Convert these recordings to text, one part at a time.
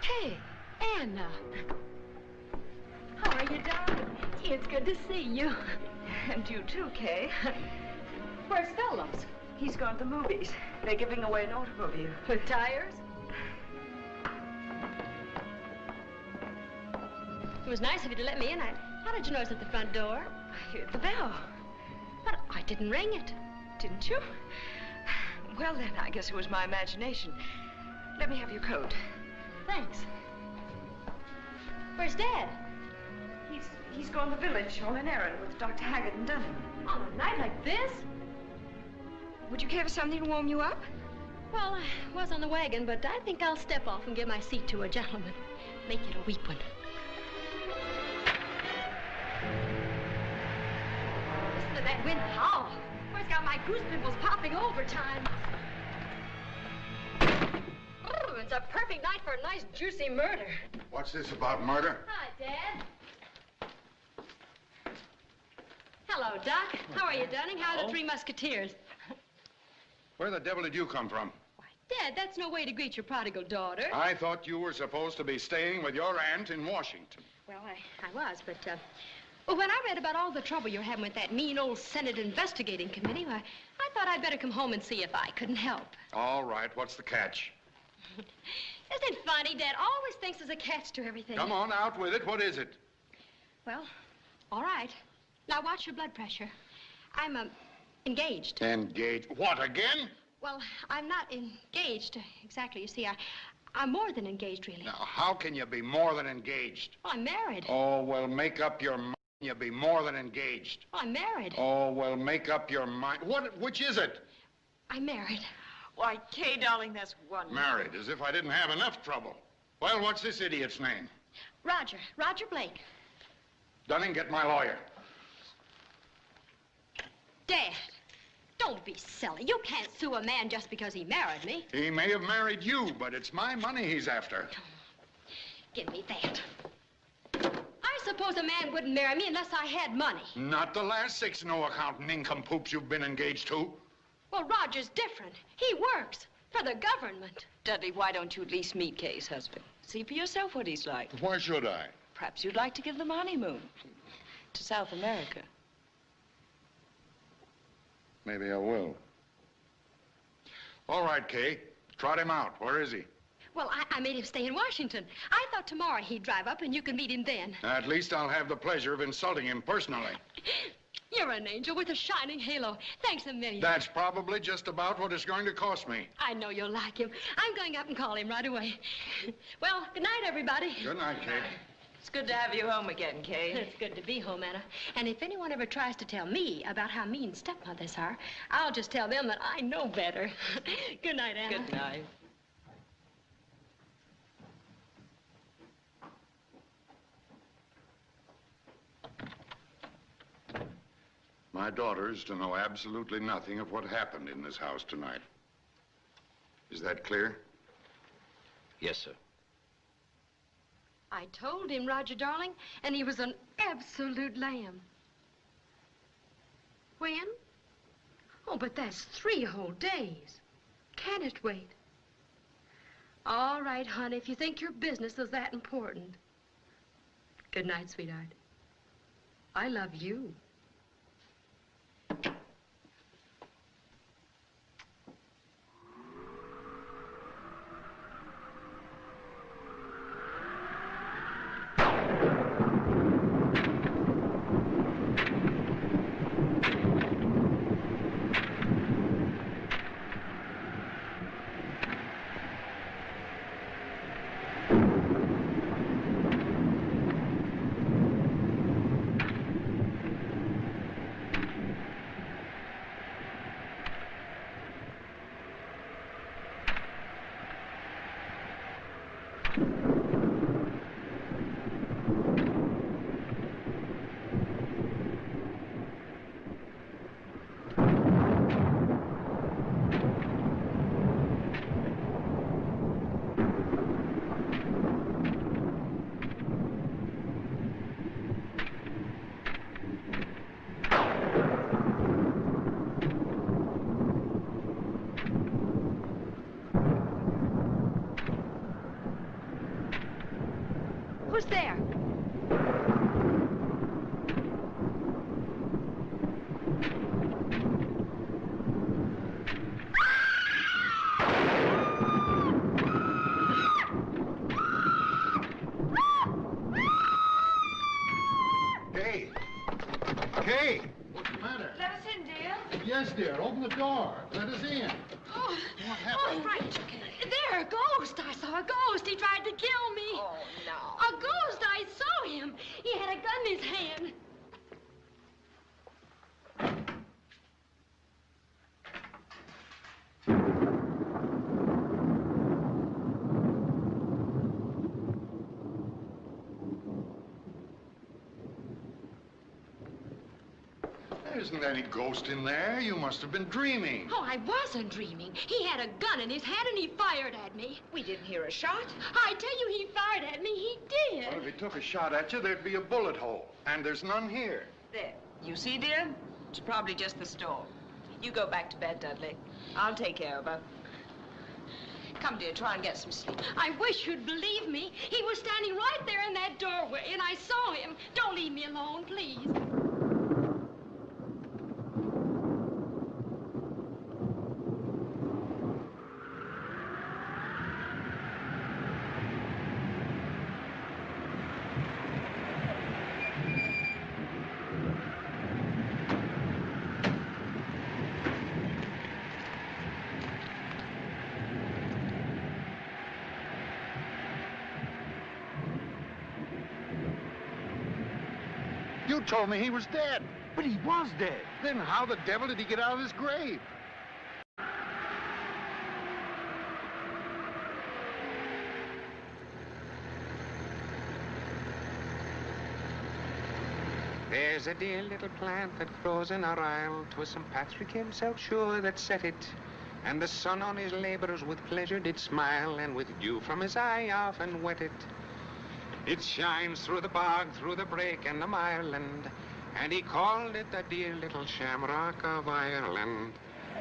Hey, Anna. How are you, darling? It's good to see you. And you too, Kay. Where's Fellows? He's gone to the movies. They're giving away an automobile. With tires? It was nice of you to let me in. How did you know I was at the front door? I heard the bell. But I didn't ring it. Didn't you? Well, then, I guess it was my imagination. Let me have your coat. Thanks. Where's Dad? He's gone to the village on an errand with Dr. Haggard and Dunham. On a night like this? Would you care for something to warm you up? Well, I was on the wagon, but I think I'll step off and give my seat to a gentleman. Make it a weep one. Listen to that wind howl. Oh, it's got my goose pimples popping overtime. Oh, it's a perfect night for a nice, juicy murder. What's this about murder? Hi, Dad. Hello, Doc. How are you, Dunning? How are the Three Musketeers? Where the devil did you come from? Why, Dad, that's no way to greet your prodigal daughter. I thought you were supposed to be staying with your aunt in Washington. Well, I was, but, well, when I read about all the trouble you're having with that mean old Senate investigating committee, I thought I'd better come home and see if I couldn't help. All right, what's the catch? Isn't it funny? Dad always thinks there's a catch to everything. Come on, out with it. What is it? Well, all right. Now, watch your blood pressure. I'm, engaged. Engaged? What, again? Well, I'm not engaged exactly. You see, I'm more than engaged, really. Now, how can you be more than engaged? Well, I'm married. Oh, well, make up your mind. You be more than engaged. Well, I'm married. Oh, well, make up your mind. Which is it? I'm married. Why, Kay, darling, that's wonderful. Married, as if I didn't have enough trouble. Well, what's this idiot's name? Roger Blake. Dunning, get my lawyer. Dad, Don't be silly. You can't sue a man just because he married me. He may have married you, but it's my money he's after. Give me that. I suppose a man wouldn't marry me unless I had money. Not the last 6 no-account nincompoops you've been engaged to. Well, Roger's different. He works for the government. Dudley, why don't you at least meet Kay's husband? See for yourself what he's like. Why should I? Perhaps you'd like to give them a honeymoon to South America. Maybe I will. All right, Kay. Trot him out. Where is he? Well, I made him stay in Washington. I thought tomorrow he'd drive up and you could meet him then. At least I'll have the pleasure of insulting him personally. You're an angel with a shining halo. Thanks a million. That's probably just about what it's going to cost me. I know you'll like him. I'm going up and call him right away. Well, good night, everybody. Good night, Kay. It's good to have you home again, Kay. It's good to be home, Anna. And if anyone ever tries to tell me about how mean stepmothers are, I'll just tell them that I know better. Good night, Anna. Good night. My daughter is to know absolutely nothing of what happened in this house tonight. Is that clear? Yes, sir. I told him, Roger, darling, and he was an absolute lamb. When? Oh, but that's 3 whole days. Can it wait? All right, honey, if you think your business is that important. Good night, sweetheart. I love you. Who's there? Kay! Kay! What's the matter? Let us in, dear. Yes, dear. Open the door. Let us in. Oh, What happened? Oh, right. There, a ghost. I saw a ghost. He tried to kill me. Oh, no. A ghost. I saw him. He had a gun in his hand. There isn't any ghost in there. You must have been dreaming. Oh, I wasn't dreaming. He had a gun in his hand and he fired at me. We didn't hear a shot. I tell you, he fired at me. He did. Well, if he took a shot at you, there'd be a bullet hole. And there's none here. There. You see, dear? It's probably just the storm. You go back to bed, Dudley. I'll take care of her. Come, dear, try and get some sleep. I wish you'd believe me. He was standing right there in that doorway, and I saw him. Don't leave me alone, please. You told me he was dead. But he was dead. Then how the devil did he get out of his grave? There's a dear little plant that grows in our isle. 'Twas St. Patrick himself sure that set it. And the sun on his labors with pleasure did smile, and with dew from his eye often wet it. It shines through the bog, through the brake and the mireland, and he called it the dear little shamrock of Ireland.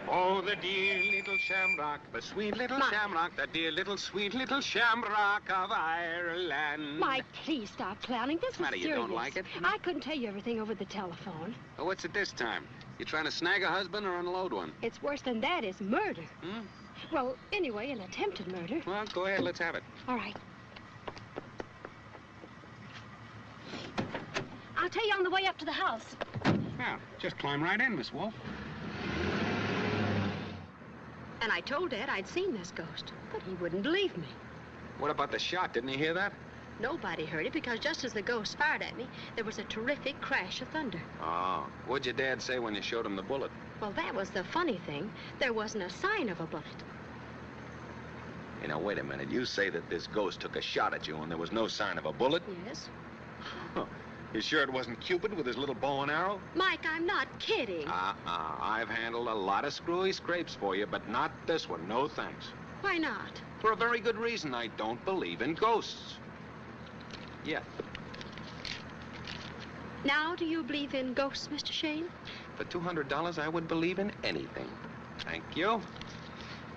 Oh, the dear little shamrock, the sweet little shamrock, the dear little sweet little shamrock of Ireland. Mike, please stop clowning. This is Matter, serious. you don't like it? I couldn't tell you everything over the telephone. Oh, what's it this time? You trying to snag a husband or unload one? It's worse than that. It's murder. Hmm? Well, anyway, an attempted murder. Well, go ahead, let's have it. All right. I'll tell you on the way up to the house. Yeah, just climb right in, Miss Wolf. And I told Dad I'd seen this ghost, but he wouldn't believe me. What about the shot? Didn't he hear that? Nobody heard it because just as the ghost fired at me, there was a terrific crash of thunder. Oh, what'd your dad say when you showed him the bullet? Well, that was the funny thing. There wasn't a sign of a bullet. You know, wait a minute. You say that this ghost took a shot at you and there was no sign of a bullet? Yes? Huh. You sure it wasn't Cupid with his little bow and arrow? Mike, I'm not kidding. I've handled a lot of screwy scrapes for you, but not this one. No thanks. Why not? For a very good reason. I don't believe in ghosts. Yeah. Now, do you believe in ghosts, Mr. Shane? For $200, I would believe in anything. Thank you.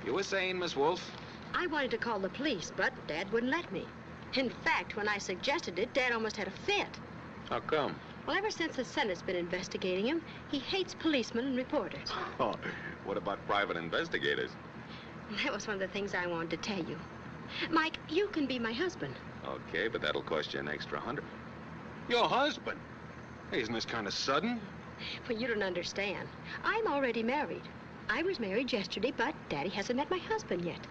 You were saying, Miss Wolf? I wanted to call the police, but Dad wouldn't let me. In fact, when I suggested it, Dad almost had a fit. How come? Well, ever since the Senate's been investigating him, he hates policemen and reporters. Oh, what about private investigators? That was one of the things I wanted to tell you. Mike, you can be my husband. Okay, but that'll cost you an extra $100. Your husband? Hey, isn't this kind of sudden? Well, you don't understand. I'm already married. I was married yesterday, but Daddy hasn't met my husband yet.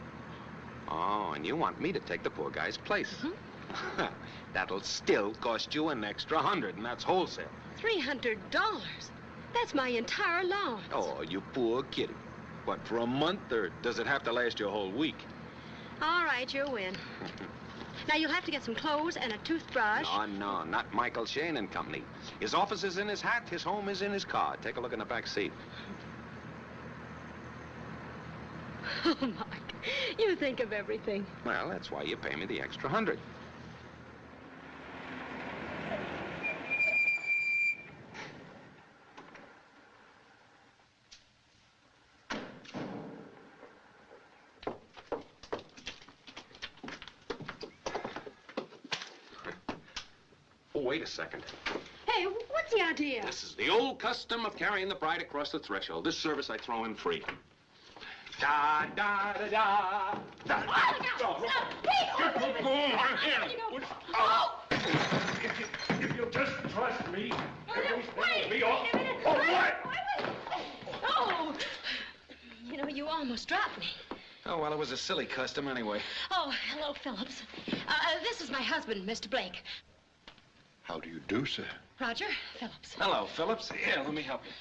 Oh, and you want me to take the poor guy's place? That'll still cost you an extra $100, and that's wholesale. $300? That's my entire allowance. Oh, you poor kitty. What, for a month, or does it have to last you a whole week? All right, you'll win. Now, you'll have to get some clothes and a toothbrush. No, not Michael Shane and Company. His office is in his hat, his home is in his car. Take a look in the back seat. Oh, Mike, you think of everything. Well, that's why you pay me the extra $100. Oh, wait a second. Hey, what's the idea? This is the old custom of carrying the bride across the threshold. This service I throw in free. Da, da, da, da. Da. If you'll just trust me, everything will be all right. Oh! You know, you almost dropped me. Oh, well, it was a silly custom anyway. Oh, hello, Phillips. This is my husband, Mr. Blake. How do you do, sir? Roger Phillips. Hello, Phillips. Here, let me help you.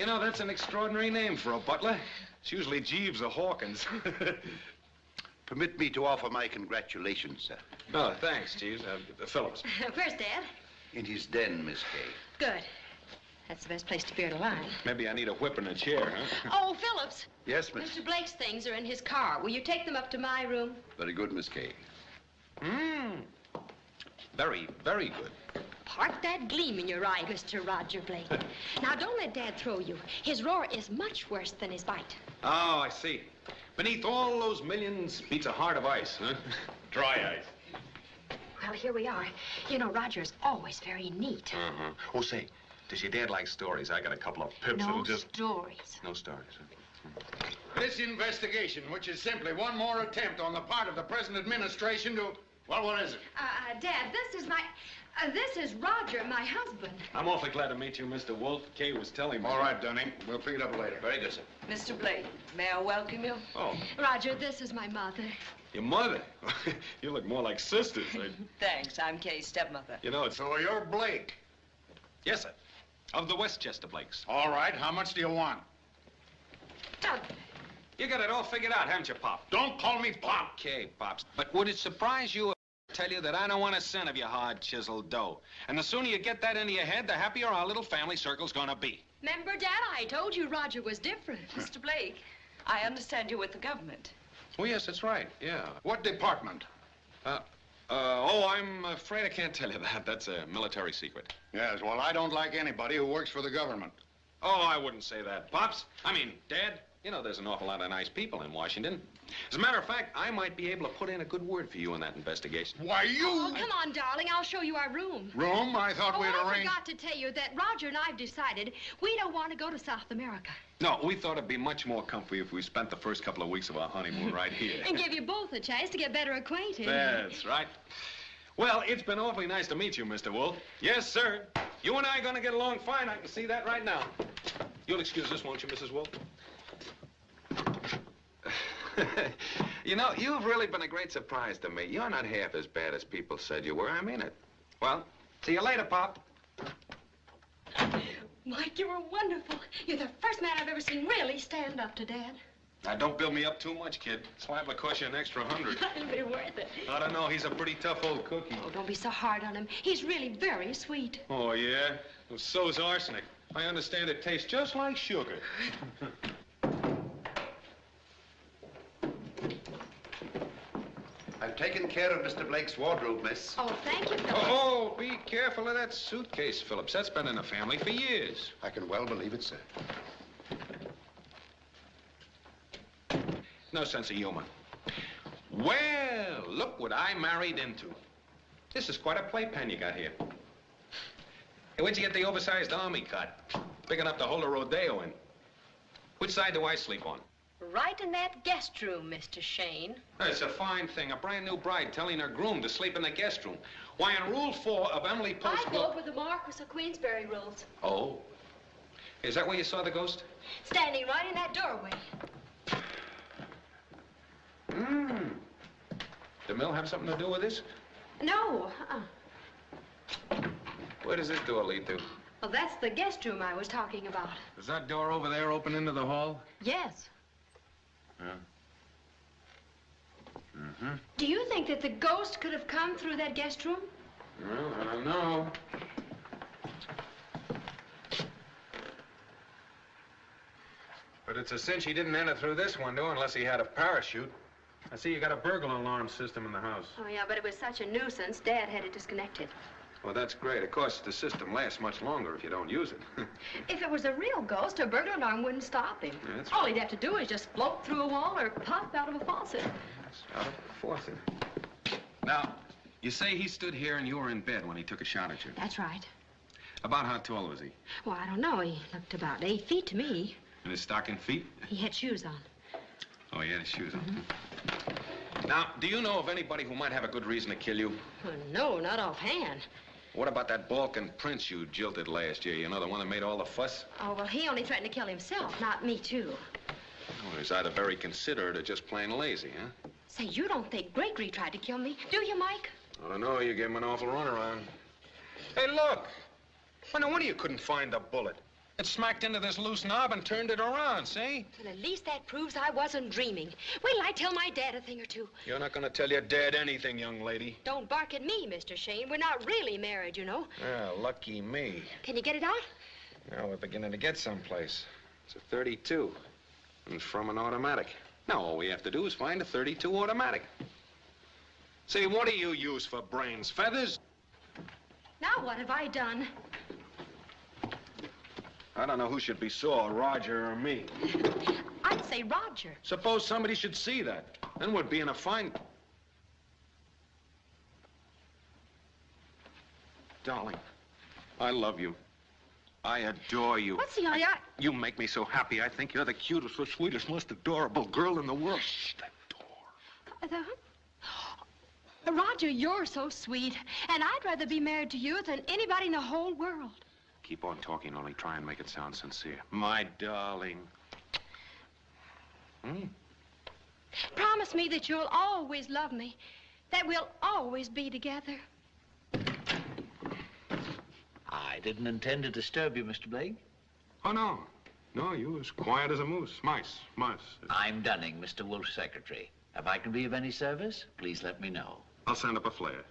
You know, that's an extraordinary name for a butler. It's usually Jeeves or Hawkins. Permit me to offer my congratulations, sir. Oh, thanks, Jeeves. Phillips. Where's Dad? In his den, Miss Kay. Good. That's the best place to be at a line. Maybe I need a whip and a chair, huh? Oh, Phillips. Yes, Miss. Mr. Blake's things are in his car. Will you take them up to my room? Very good, Miss Kay. Very, very good. Park that gleam in your eye, Mr. Roger Blake. Now, don't let Dad throw you. His roar is much worse than his bite. Oh, I see. Beneath all those millions beats a heart of ice, huh? Dry ice. Well, here we are. You know, Roger's always very neat. Uh-huh. Oh, say, does your dad like stories? I got a couple of pips No that'll just... stories. No stories, huh? This investigation, which is simply one more attempt on the part of the present administration to... Well, what is it? Dad, this is Roger, my husband. I'm awfully glad to meet you, Mr. Wolf. Kay was telling me. All right, Dunning. We'll pick it up later. Very good, sir. Mr. Blake, may I welcome you? Oh, Roger, this is my mother. your mother. You look more like sisters. Thanks, I'm Kay's stepmother. You know, it's... So you're Blake. Yes, sir. Of the Westchester Blakes. All right. How much do you want? You got it all figured out, haven't you, Pop? Don't call me Pop. Okay, Pops. But would it surprise you Tell you that I don't want a cent of your hard chiseled dough. And the sooner you get that into your head, the happier our little family circle's gonna be. Remember, Dad, I told you Roger was different. Mr. Blake, I understand you're with the government. Oh, yes, that's right, yeah. What department? I'm afraid I can't tell you that. That's a military secret. Yes, well, I don't like anybody who works for the government. Oh, I wouldn't say that, Pops. I mean, Dad, you know there's an awful lot of nice people in Washington. As a matter of fact, I might be able to put in a good word for you in that investigation. Why, you... Oh, come on, darling. I'll show you our room. Room? I thought we'd I arranged... forgot to tell you that Roger and I have decided we don't want to go to South America. No, we thought it'd be much more comfy if we spent the first couple of weeks of our honeymoon right here. And give you both a chance to get better acquainted. That's right. Well, it's been awfully nice to meet you, Mr. Wolf. Yes, sir. You and I are gonna get along fine. I can see that right now. You'll excuse this, won't you, Mrs. Wolf? You know, you've really been a great surprise to me. You're not half as bad as people said you were. I mean it. Well, see you later, Pop. Mike, you were wonderful. You're the first man I've ever seen really stand up to Dad. Now, don't build me up too much, kid. It's liable to cost you an extra 100. It'll be worth it. I don't know. He's a pretty tough old cookie. Oh, don't be so hard on him. He's really very sweet. Oh, yeah? Well, so's arsenic. I understand it tastes just like sugar. I've taken care of Mr. Blake's wardrobe, miss. Oh, thank you, Philip. Oh, be careful of that suitcase, Phillips. That's been in the family for years. I can well believe it, sir. No sense of humor. Well, look what I married into. This is quite a playpen you got here. Hey, where'd you get the oversized army cut? Big enough to hold a rodeo in. Which side do I sleep on? Right in that guest room, Mr. Shane. It's a fine thing. A brand new bride telling her groom to sleep in the guest room. Why, in Rule 4 of Emily Post's I go with the Marquis of Queensberry rules. Oh. Is that where you saw the ghost? Standing right in that doorway. The mill have something to do with this? No, Where does this door lead to? Well, that's the guest room I was talking about. Does that door over there open into the hall? Yes. Yeah. Do you think that the ghost could have come through that guest room? Well, I don't know. But it's a cinch he didn't enter through this window unless he had a parachute. I see you got a burglar alarm system in the house. Oh, yeah, but it was such a nuisance, Dad had it disconnected. Well, that's great. Of course, the system lasts much longer if you don't use it. If it was a real ghost, a burglar alarm wouldn't stop him. Yeah, that's All he'd have to do is just float through a wall or pop out of a faucet. That's out of the faucet. Now, you say he stood here and you were in bed when he took a shot at you. That's right. About how tall was he? Well, I don't know. He looked about 8 feet to me. In his stocking feet? He had shoes on. Oh, he had his shoes on. Now, do you know of anybody who might have a good reason to kill you? Oh, no, not offhand. What about that Balkan prince you jilted last year? You know, the one that made all the fuss? Oh, well, he only threatened to kill himself, not me, too. Well, he's either very considerate or just plain lazy, huh? Say, you don't think Gregory tried to kill me, do you, Mike? I don't know. You gave him an awful runaround. Hey, look. Well, no wonder you couldn't find the bullet. It smacked into this loose knob and turned it around, see? Well, at least that proves I wasn't dreaming. Wait till I tell my dad a thing or two. You're not going to tell your dad anything, young lady. Don't bark at me, Mr. Shane. We're not really married, you know. Yeah, lucky me. Can you get it out? Now we're beginning to get someplace. It's a 32. And it's from an automatic. Now all we have to do is find a 32 automatic. Say, what do you use for brains? Feathers? Now what have I done? I don't know who should be sore, Roger or me. I'd say Roger. Suppose somebody should see that. Then we'd be in a fine... Darling, I love you. I adore you. What's the idea? You make me so happy. I think you're the cutest, the sweetest, most adorable girl in the world. Shh, that door. Roger, you're so sweet. And I'd rather be married to you than anybody in the whole world. Keep on talking, only try and make it sound sincere. My darling. Promise me that you'll always love me, that we'll always be together. I didn't intend to disturb you, Mr. Blake. Oh, no. No, you as quiet as a moose. Mice, mice. I'm Dunning, Mr. Wolf's secretary. If I can be of any service, please let me know. I'll send up a flare.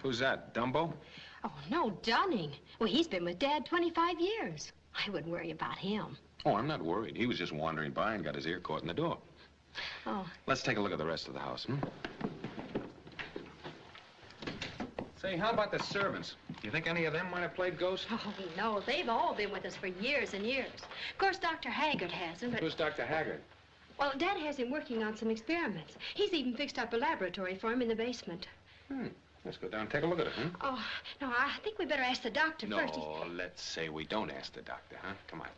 Who's that, Dumbo? Oh, no, Dunning. Well, he's been with Dad 25 years. I wouldn't worry about him. Oh, I'm not worried. He was just wandering by and got his ear caught in the door. Oh. Let's take a look at the rest of the house, Say, how about the servants? Do you think any of them might have played ghost? Oh, no, they've all been with us for years and years. Of course, Dr. Haggard hasn't, but... Who's Dr. Haggard? Well, Dad has him working on some experiments. He's even fixed up a laboratory for him in the basement. Let's go down and take a look at it, Oh, no, I think we better ask the doctor first. No, let's say we don't ask the doctor, Come on.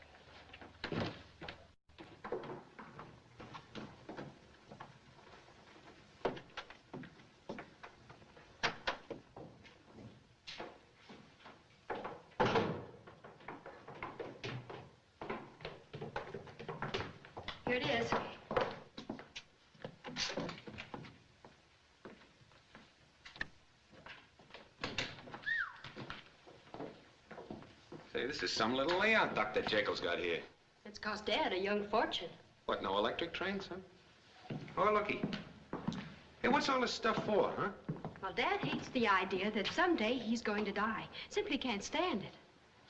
Here it is. Say, this is some little layout Dr. Jekyll's got here. It's cost Dad a young fortune. What, no electric trains, Oh, looky. Hey, what's all this stuff for, Well, Dad hates the idea that someday he's going to die. Simply can't stand it.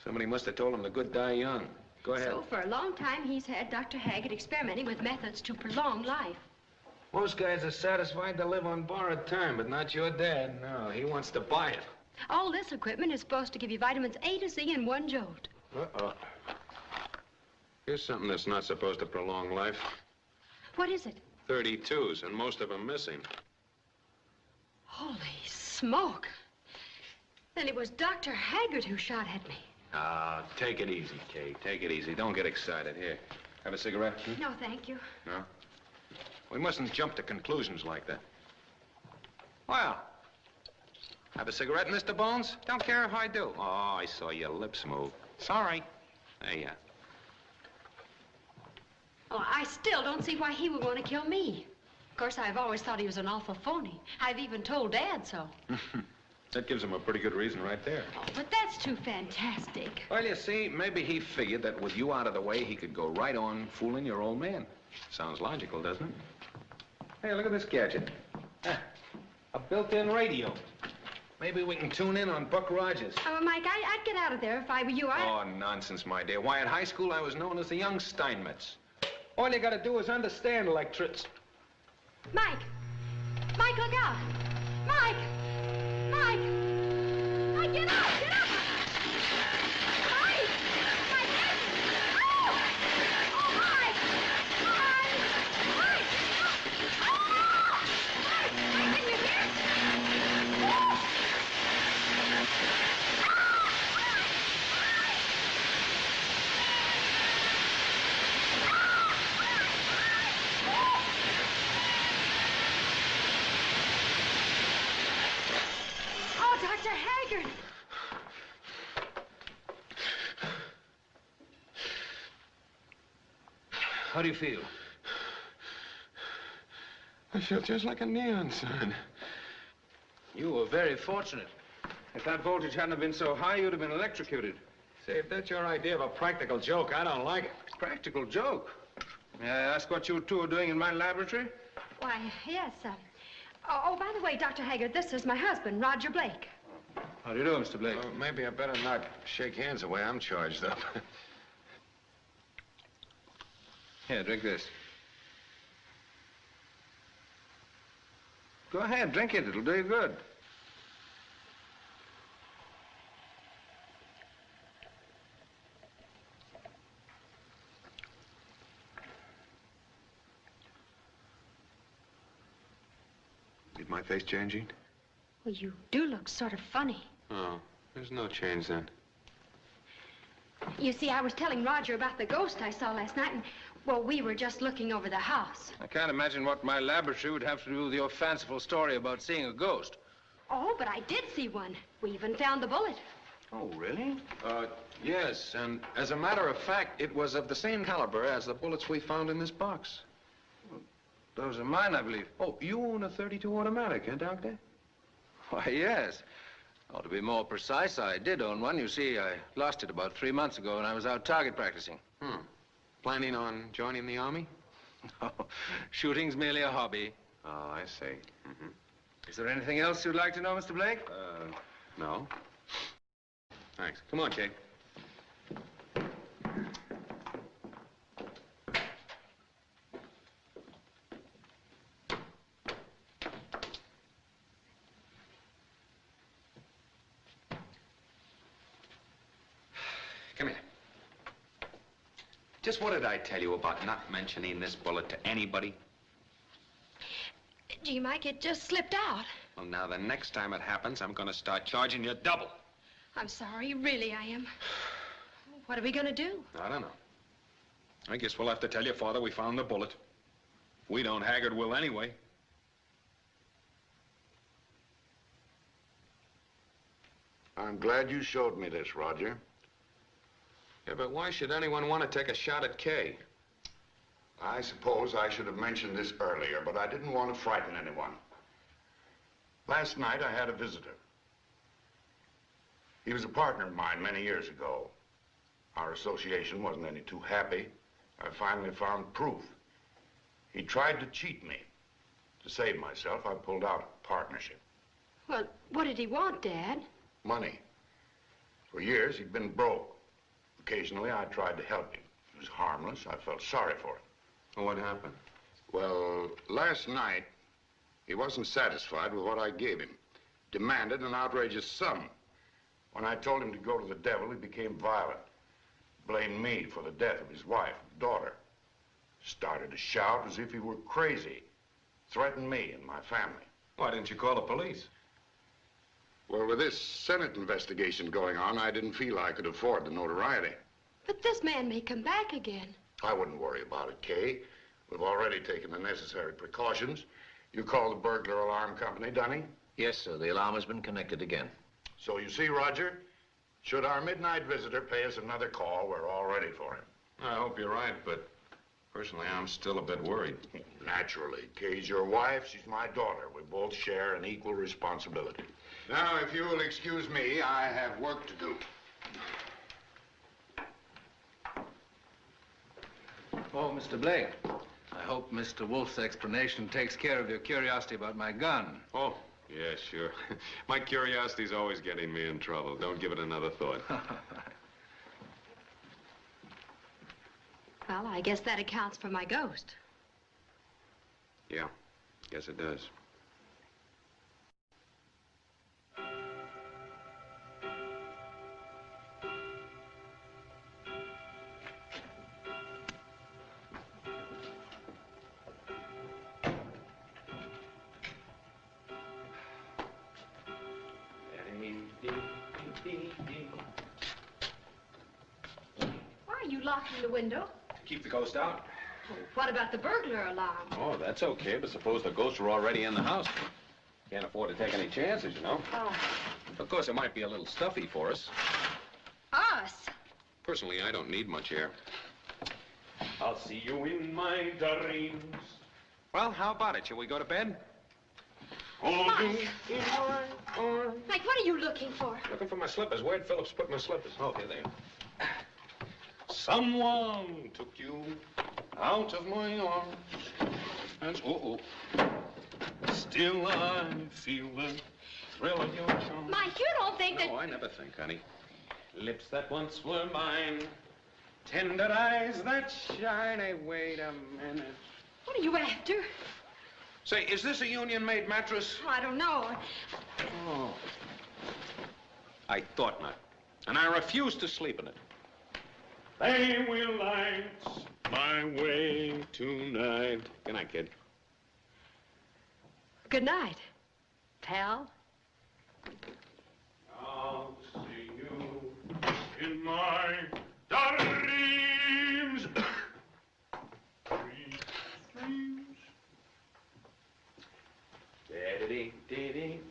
Somebody must have told him the good die young. Go ahead. So, for a long time, he's had Dr. Haggard experimenting with methods to prolong life. Most guys are satisfied to live on borrowed time, but not your dad. No, he wants to buy it. All this equipment is supposed to give you vitamins A to Z in one jolt. Uh-oh. Here's something that's not supposed to prolong life. What is it? 32s, and most of them missing. Holy smoke. Then it was Dr. Haggard who shot at me. Take it easy, Kay. Take it easy. Don't get excited. Here, have a cigarette? No, thank you. No? We mustn't jump to conclusions like that. Well, have a cigarette, Mr. Bones? Don't care if I do. Oh, I saw your lips move. Sorry. There you are. Oh, I still don't see why he would want to kill me. Of course, I've always thought he was an awful phony. I've even told Dad so. That gives him a pretty good reason right there. Oh, but that's too fantastic. Well, you see, maybe he figured that with you out of the way, he could go right on fooling your old man. Sounds logical, doesn't it? Hey, look at this gadget. A built-in radio. Maybe we can tune in on Buck Rogers. Mike, I'd get out of there if I were you. Oh, nonsense, my dear. Why, at high school, I was known as the young Steinmetz. All you gotta do is understand electrics. Mike! Mike, look out! Mike! Mike! Mike, get out! Get out! Mike! Mike! Oh! Oh, Mike! Mike! Mike! Oh! Mike! Mike, can you hear? Oh! Dr. Haggard! How do you feel? I feel just like a neon sign. You were very fortunate. If that voltage hadn't been so high, you'd have been electrocuted. Say, if that's your idea of a practical joke, I don't like it. Practical joke? May I ask what you two are doing in my laboratory? Why, yes, Oh, by the way, Dr. Haggard, this is my husband, Roger Blake. How do you do, Mr. Blake? Maybe I better not shake hands the way I'm charged up. Here, drink this. Go ahead, drink it. It'll do you good. Did my face change, Jean? Well, you do look sort of funny. Oh, there's no change then. You see, I was telling Roger about the ghost I saw last night, and, well, we were just looking over the house. I can't imagine what my laboratory would have to do with your fanciful story about seeing a ghost. Oh, but I did see one. We even found the bullet. Oh, really? Yes, and as a matter of fact, it was of the same caliber as the bullets we found in this box. Those are mine, I believe. Oh, you own a .32 automatic, Doctor? Why, yes. Oh, to be more precise, I did own one. You see, I lost it about 3 months ago when I was out target practicing. Planning on joining the Army? Oh, shooting's merely a hobby. Oh, I see. Is there anything else you'd like to know, Mr. Blake? No. Thanks. Come on, Jake. Come here. Just what did I tell you about not mentioning this bullet to anybody? Gee, Mike, it just slipped out. Well, now, the next time it happens, I'm going to start charging you double. I'm sorry, really, I am. What are we gonna do? I don't know. I guess we'll have to tell your father we found the bullet. If we don't, Haggard will anyway. I'm glad you showed me this, Roger. Yeah, but why should anyone want to take a shot at Kay? I suppose I should have mentioned this earlier, but I didn't want to frighten anyone. Last night, I had a visitor. He was a partner of mine many years ago. Our association wasn't any too happy. I finally found proof. He tried to cheat me. To save myself, I pulled out of the partnership. Well, what did he want, Dad? Money. For years, he'd been broke. Occasionally, I tried to help him. He was harmless. I felt sorry for him. Well, what happened? Well, last night, he wasn't satisfied with what I gave him. Demanded an outrageous sum. When I told him to go to the devil, he became violent. Blamed me for the death of his wife and daughter. Started to shout as if he were crazy. Threatened me and my family. Why didn't you call the police? Well, with this Senate investigation going on, I didn't feel I could afford the notoriety. But this man may come back again. I wouldn't worry about it, Kay. We've already taken the necessary precautions. You called the burglar alarm company, Dunning? Yes, sir. The alarm has been connected again. So you see, Roger, should our midnight visitor pay us another call, we're all ready for him. I hope you're right, but personally, I'm still a bit worried. Naturally. Kay's your wife, she's my daughter. We both share an equal responsibility. Now, if you will excuse me, I have work to do. Oh, Mr. Blake, I hope Mr. Wolf's explanation takes care of your curiosity about my gun. Oh, yeah, sure. My curiosity's always getting me in trouble. Don't give it another thought. Well, I guess that accounts for my ghost. Yeah, guess it does. Why are you locking the window? Keep the ghost out. What about the burglar alarm? Oh, that's okay, but suppose the ghosts were already in the house. Can't afford to take any chances, you know. Oh. Of course, it might be a little stuffy for us. Us? Personally, I don't need much air. I'll see you in my dreams. Well, how about it? Shall we go to bed? Mike! Mike, what are you looking for? Looking for my slippers. Where'd Phillips put my slippers? Oh, here they are. Someone took you out of my arms. And still I feel the thrill of your charm. Mike, you don't think that... No, I never think, honey. Lips that once were mine. Tender eyes that shine. Hey, wait a minute. What are you after? Say, is this a union-made mattress? Oh, I don't know. Oh. I thought not. And I refuse to sleep in it. They will light my way tonight. Good night, kid. Good night, pal. I'll see you in my dreams. Dreams. Da-da-dee-dee-dee-dee.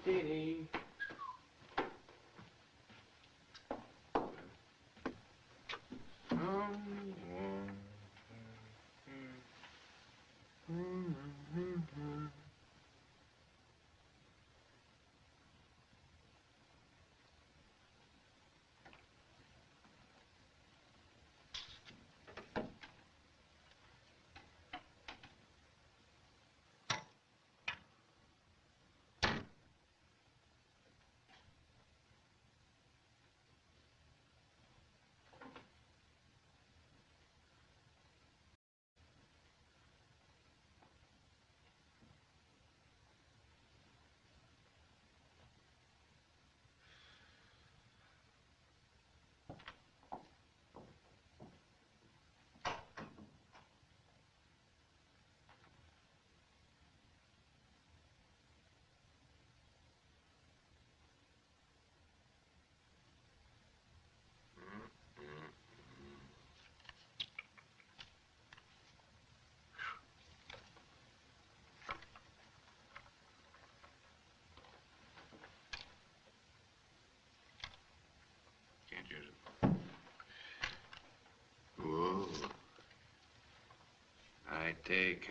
I take.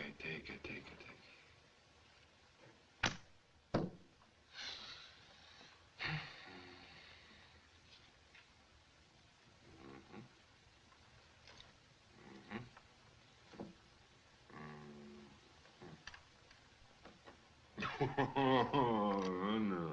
Oh, no.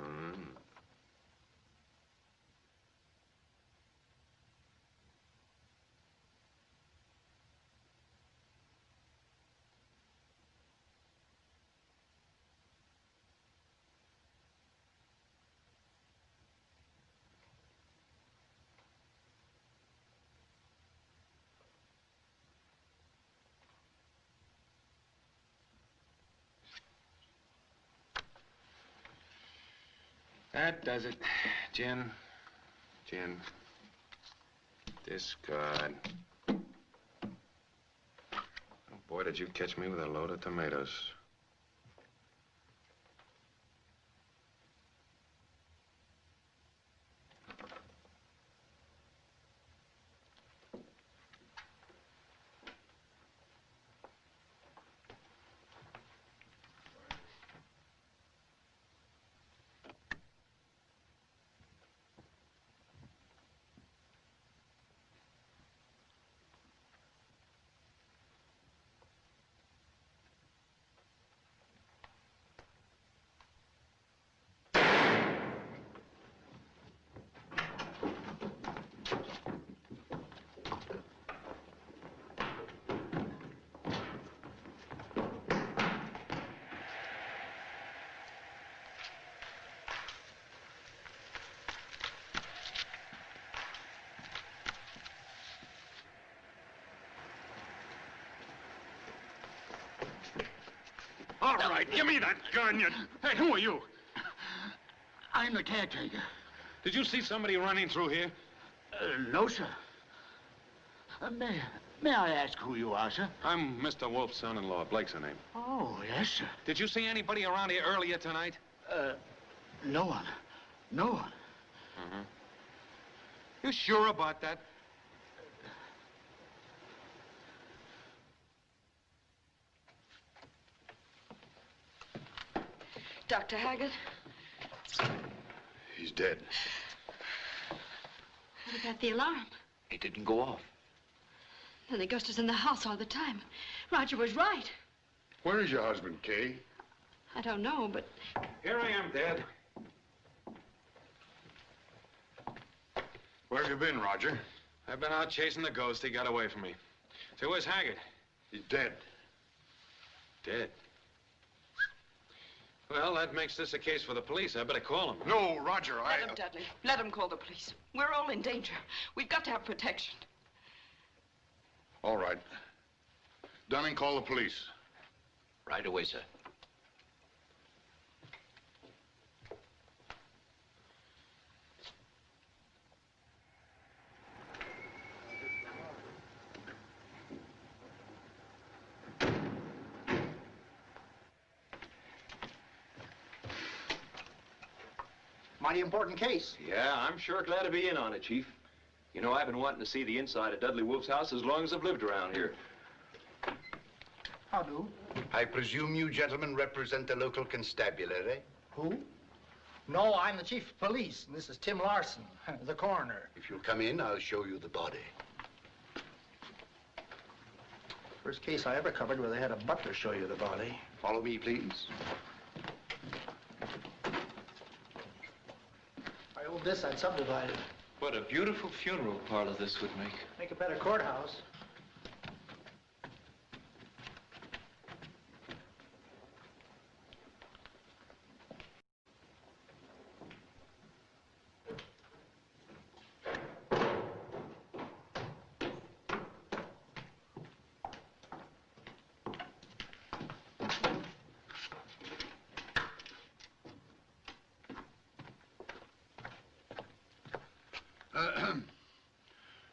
That does it. Gin. Discard. Oh, boy, did you catch me with a load of tomatoes. All right, give me that gun, you... Hey, who are you? I'm the caretaker. Did you see somebody running through here? No, sir. May I ask who you are, sir? I'm Mr. Wolf's son-in-law. Blake's the name. Oh, yes, sir. Did you see anybody around here earlier tonight? No one. No one. Uh-huh. You sure about that? Dr. Haggard? He's dead. What about the alarm? It didn't go off. Then the ghost is in the house all the time. Roger was right. Where is your husband, Kay? I don't know, but... Here I am, Dad. Where have you been, Roger? I've been out chasing the ghost. He got away from me. Say, where's Haggard? He's dead. Dead. Well, that makes this a case for the police. I better call him. No, Roger, Let him, Dudley. Let him call the police. We're all in danger. We've got to have protection. All right. Dunning, call the police. Right away, sir. Mighty important case. Yeah, I'm sure glad to be in on it, Chief. You know, I've been wanting to see the inside of Dudley Wolf's house as long as I've lived around here. How do? I presume you gentlemen represent the local constabulary? Who? No, I'm the chief of police, and this is Tim Larson, the coroner. If you'll come in, I'll show you the body. First case I ever covered where they had a butler show you the body. Follow me, please. I owed this, I'd subdivide it. What a beautiful funeral parlor this would make. Make a better courthouse.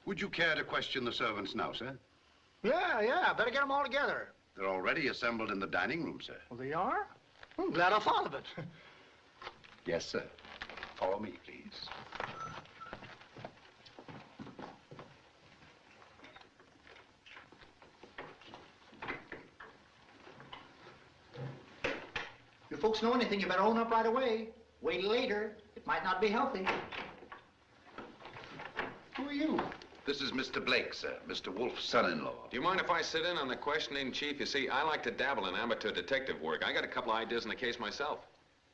Would you care to question the servants now, sir? Yeah, better get them all together. They're already assembled in the dining room, sir. Well, they are? I'm glad I thought of it. Yes, sir. Follow me, please. folks know anything, you better own up right away. Wait later. It might not be healthy. Who are you? This is Mr. Blake, sir. Mr. Wolf's son-in-law. Do you mind if I sit in on the questioning, Chief? You see, I like to dabble in amateur detective work. I got a couple ideas in the case myself.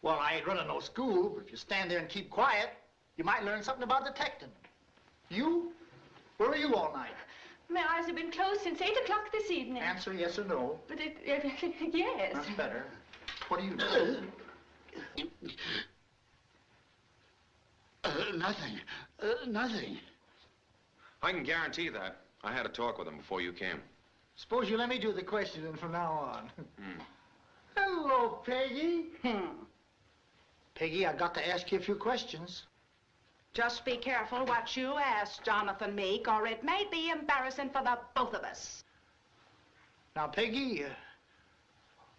Well, I ain't running no school, but if you stand there and keep quiet, you might learn something about detecting. You? Where were you all night? My eyes have been closed since 8 o'clock this evening. Answer yes or no. But yes. That's better. What do you do? Nothing. Nothing. I can guarantee that. I had a talk with him before you came. Suppose you let me do the questioning from now on. Hello, Peggy. Peggy, I got to ask you a few questions. Just be careful what you ask, Jonathan Meek, or it may be embarrassing for the both of us. Now, Peggy,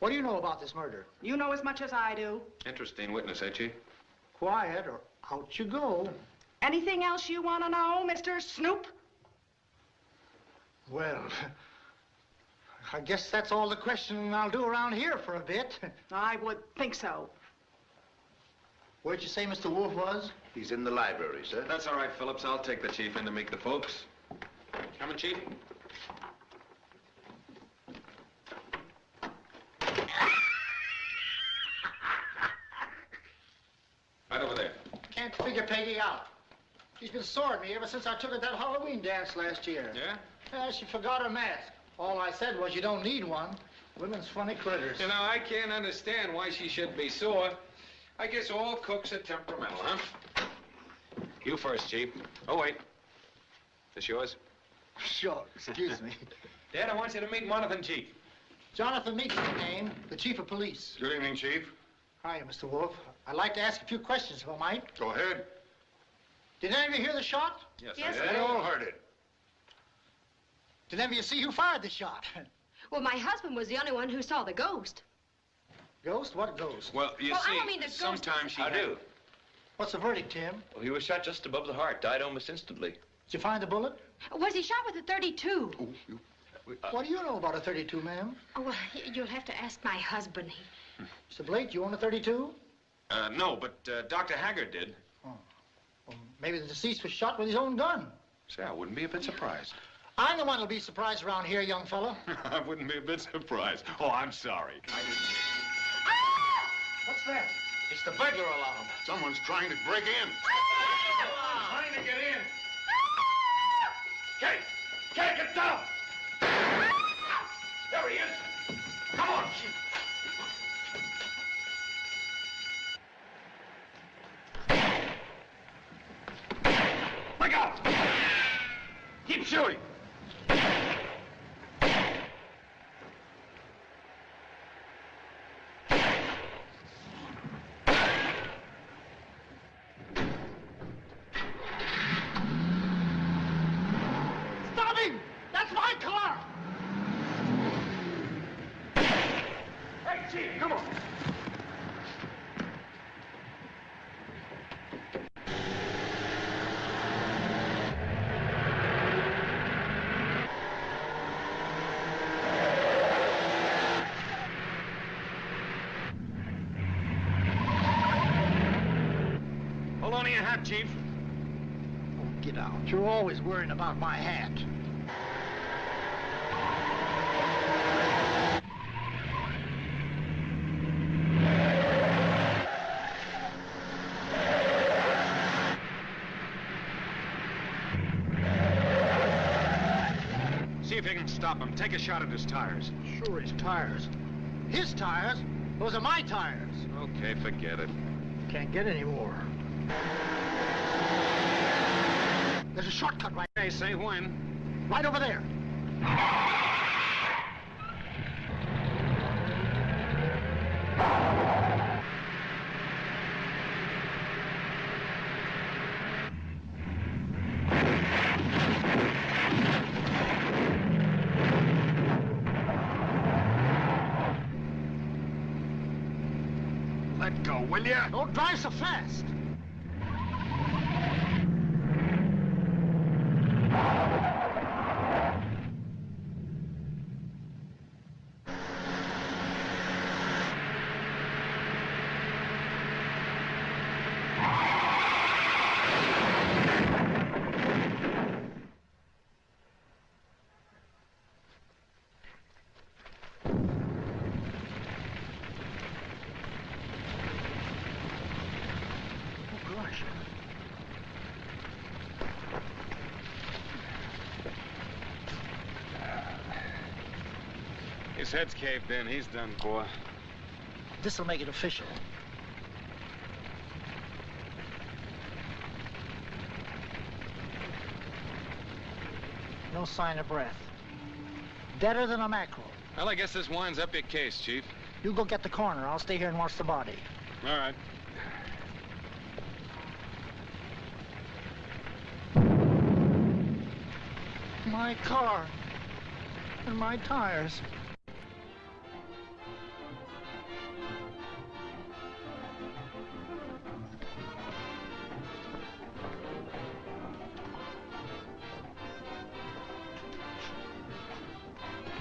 what do you know about this murder? You know as much as I do. Interesting witness, eh, Chief? Quiet or out you go. Anything else you want to know, Mr. Snoop? Well, I guess that's all the questioning I'll do around here for a bit. I would think so. Where'd you say Mr. Wolf was? He's in the library, sir. That's all right, Phillips. I'll take the Chief in to meet the folks. Coming, Chief? Right over there. Can't figure Peggy out. She's been soring me ever since I took her to that Halloween dance last year. Yeah? Yeah, she forgot her mask. All I said was you don't need one. Women's funny critters. You know, I can't understand why she should be sore. I guess all cooks are temperamental, huh? You first, Chief. Oh, wait. This yours? Sure, excuse me. Dad, I want you to meet Jonathan, Chief. Jonathan Meek's my name, the chief of police. Good evening, Chief. Hiya, Mr. Wolf. I'd like to ask a few questions, if I might. Go ahead. Did any of you hear the shot? Yes, Yes, I We did. all heard it. Did any of you see who fired the shot? Well, my husband was the only one who saw the ghost. Ghost? What ghost? Well, you Well, I see, don't mean the ghost. sometimes she I do. What's the verdict, Tim? Well, he was shot just above the heart, died almost instantly. Did you find the bullet? Was he shot with a .32? What do you know about a .32, ma'am? Oh, well, you'll have to ask my husband. Mr. Blake, you own a .32? No, but Dr. Haggard did. Well, maybe the deceased was shot with his own gun. Say, I wouldn't be a bit surprised. I'm the one who'll be surprised around here, young fella. I wouldn't be a bit surprised. Oh, I'm sorry. What's that? It's the burglar alarm. Someone's trying to break in. Trying to get in. Kate! Kate, get down! There he is. Come on. Look out! Keep shooting. Stop him! That's my car! Hey, Chief, come on. Hold on to your hat, Chief. Oh, get out. You're always worrying about my hat. See if you can stop him. Take a shot at his tires. Sure, his tires. His tires? Those are my tires. Okay, forget it. Can't get any more. There's a shortcut right Hey, say when. right over there. Let go, will you? Don't drive so fast. His head's caved in. He's done for. This'll make it official. No sign of breath. Deader than a mackerel. Well, I guess this winds up your case, Chief. You go get the coroner. I'll stay here and watch the body. All right. My car. And my tires.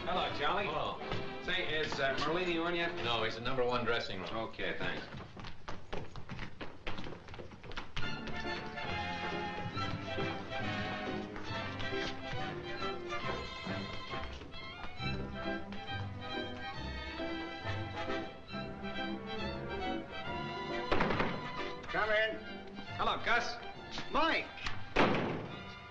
Hello, Charlie. Hello. Say, is Merlini on yet? No, he's in #1 dressing room. Okay, thanks. Come in. Hello, Gus. Mike.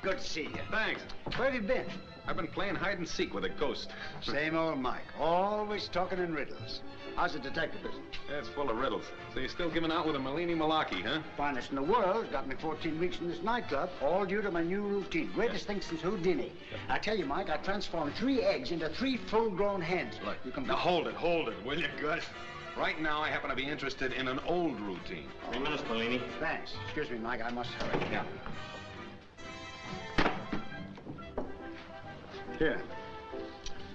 Good to see you. Thanks. Where have you been? I've been playing hide and seek with a ghost. Same old Mike. Always talking in riddles. How's the detective business? It's full of riddles. So you're still giving out with a Merlini Malaki, huh? Finest in the world. Got me 14 weeks in this nightclub. All due to my new routine. Greatest thing since Houdini. I tell you, Mike, I transformed 3 eggs into 3 full-grown hens. Look, you can... Now, hold it, will you, Gus? Right now, I happen to be interested in an old routine. 3 minutes, Merlini. Thanks. Excuse me, Mike. I must hurry. Yeah. Here.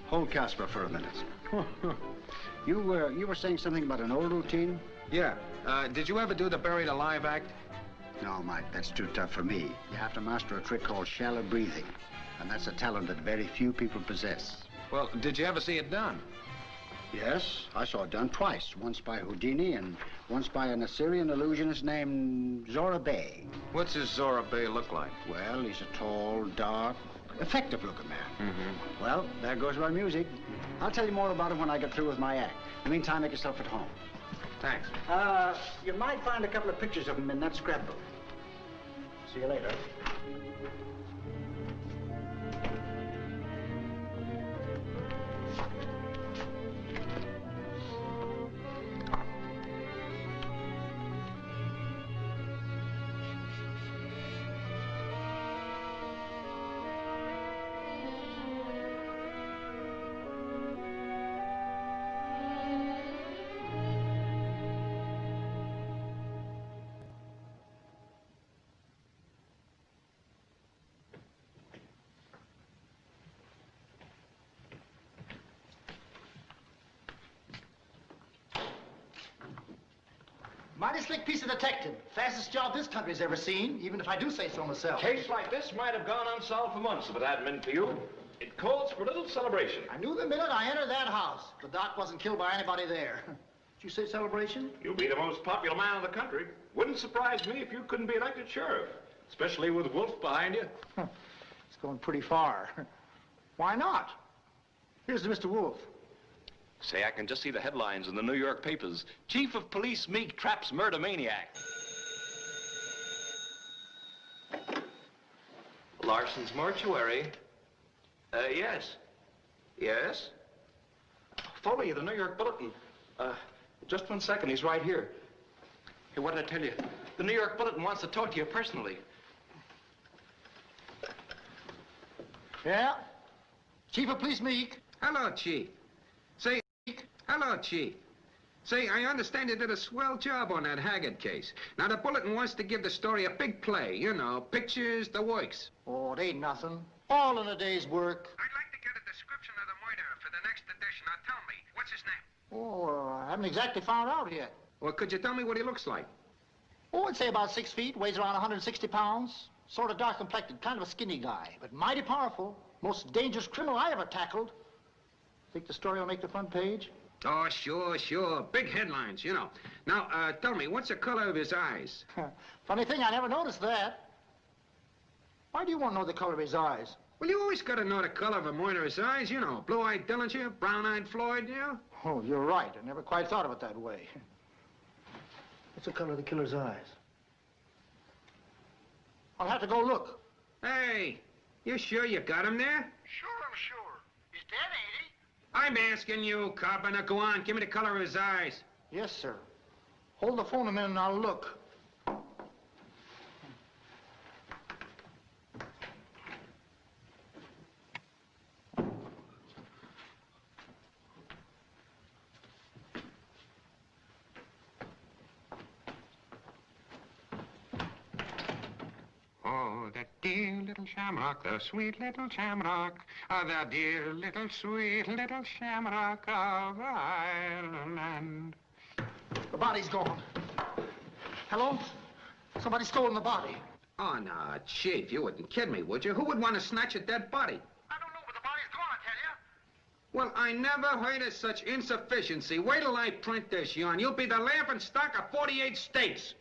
Hold Casper for a minute. You were saying something about an old routine? Yeah. Did you ever do the buried alive act? No, Mike, that's too tough for me. You have to master a trick called shallow breathing. And that's a talent that very few people possess. Well, did you ever see it done? Yes, I saw it done twice. Once by Houdini and once by an Assyrian illusionist named Zora Bey. What's this Zora Bey look like? Well, he's a tall, dark, effective-looking man. Mm-hmm. Well, there goes my music. I'll tell you more about him when I get through with my act. In the meantime, make yourself at home. Thanks. You might find a couple of pictures of him in that scrapbook. See you later. Mighty slick piece of detective. Fastest job this country's ever seen, even if I do say so myself. Case like this might have gone unsolved for months if it hadn't been for you. It calls for a little celebration. I knew the minute I entered that house. The doc wasn't killed by anybody there. Did you say celebration? You'll be the most popular man in the country. Wouldn't surprise me if you couldn't be elected sheriff, especially with Wolf behind you. It's going pretty far. Why not? Here's to Mr. Wolf. Say, I can just see the headlines in the New York papers. Chief of Police Meek traps murder maniac. Larson's mortuary. Yes. Yes? Foley, the New York Bulletin. Just 1 second, he's right here. Hey, what did I tell you? The New York Bulletin wants to talk to you personally. Yeah? Chief of Police Meek. Hello, Chief. Say, hello, Chief. Say, I understand you did a swell job on that Haggard case. Now, the Bulletin wants to give the story a big play. You know, pictures, the works. Oh, it ain't nothing. All in a day's work. I'd like to get a description of the murderer for the next edition. Now, tell me, what's his name? Oh, I haven't exactly found out yet. Well, could you tell me what he looks like? Oh, I'd say about 6 feet, weighs around 160 pounds. Sort of dark complected, kind of a skinny guy, but mighty powerful. Most dangerous criminal I ever tackled. Think the story will make the front page? Oh, sure, sure. Big headlines, you know. Now, tell me, what's the color of his eyes? Funny thing, I never noticed that. Why do you want to know the color of his eyes? Well, you always got to know the color of a murderer's eyes, you know. Blue-eyed Dillinger, brown-eyed Floyd, you know. Oh, you're right. I never quite thought of it that way. What's the color of the killer's eyes? I'll have to go look. Hey, you sure you got him there? Sure, I'm sure. He's dead, ain't he? I'm asking you, copper. Now, go on. Give me the color of his eyes. Yes, sir. Hold the phone a minute and I'll look. Oh, that dear little shamrock, the sweet little shamrock, the dear little sweet little shamrock of Ireland. The body's gone. Hello? Somebody stolen the body. Oh, no, Chief, you wouldn't kid me, would you? Who would want to snatch a dead body? I don't know, but the body's gone, I tell you. Well, I never heard of such insufficiency. Wait till I print this yarn. You'll be the laughing stock of 48 states.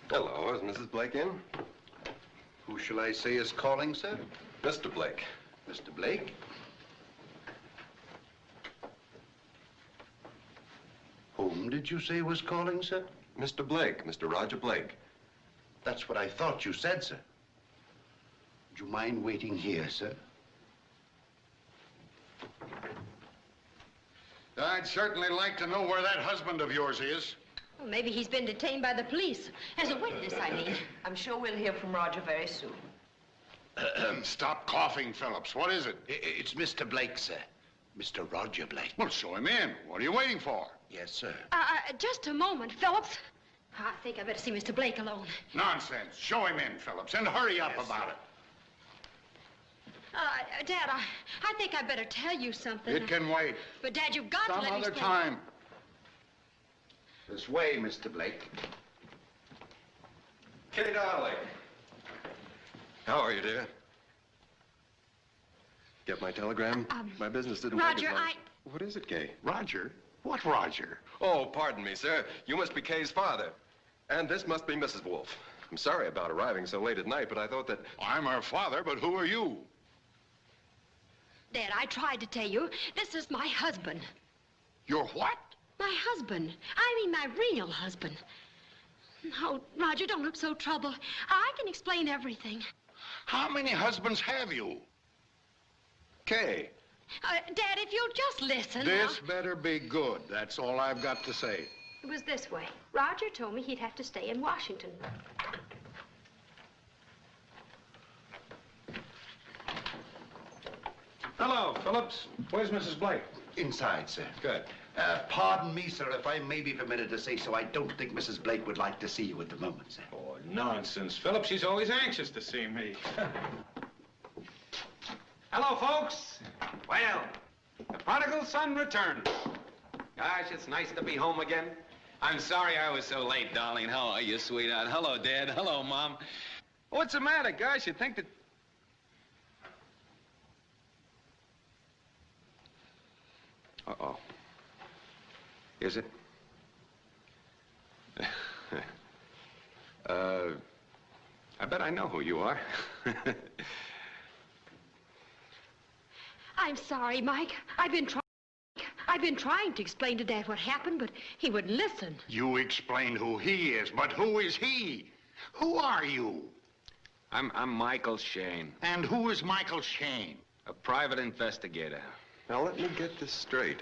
Hello, is Mrs. Blake in? Who shall I say is calling, sir? Mr. Blake. Mr. Blake? Whom did you say was calling, sir? Mr. Blake, Mr. Roger Blake. That's what I thought you said, sir. Would you mind waiting here, sir? I'd certainly like to know where that husband of yours is. Well, maybe he's been detained by the police. As a witness, I mean. I'm sure we'll hear from Roger very soon. Stop coughing, Phillips. What is it? It's Mr. Blake, sir. Mr. Roger Blake. Well, show him in. What are you waiting for? Yes, sir. Just a moment, Phillips. I think I better see Mr. Blake alone. Nonsense. Show him in, Phillips, and hurry up about it. Dad, I think I better tell you something. It can wait. But, Dad, you've got to let me Some other explain. time. This way, Mr. Blake. Kay Darling. How are you, dear? Get my telegram? My business didn't Roger, take as long. What is it, Kay? Roger? What Roger? Oh, pardon me, sir. You must be Kay's father. And this must be Mrs. Wolf. I'm sorry about arriving so late at night, but I thought that... I'm her father, but who are you? Dad, I tried to tell you. This is my husband. Your what? My husband. I mean my real husband. Oh, Roger, don't look so troubled. I can explain everything. How many husbands have you? Kay. Dad, if you'll just listen. This better be good. That's all I've got to say. It was this way. Roger told me he'd have to stay in Washington. Hello, Phillips. Where's Mrs. Blake? Inside, sir. Good. Pardon me, sir, if I may be permitted to say so. I don't think Mrs. Blake would like to see you at the moment, sir. Oh, nonsense, Phillips. She's always anxious to see me. Hello, folks. Well, the prodigal son returns. Gosh, it's nice to be home again. I'm sorry I was so late, darling. How are you, sweetheart? Hello, Dad. Hello, Mom. What's the matter, gosh? You'd think that... Uh-oh. Is it? I bet I know who you are. I'm sorry, Mike. I've been trying to explain to Dad what happened, but he wouldn't listen. You explained who he is, but who is he? Who are you? I'm Michael Shane. And who is Michael Shane? A private investigator. Now, let me get this straight.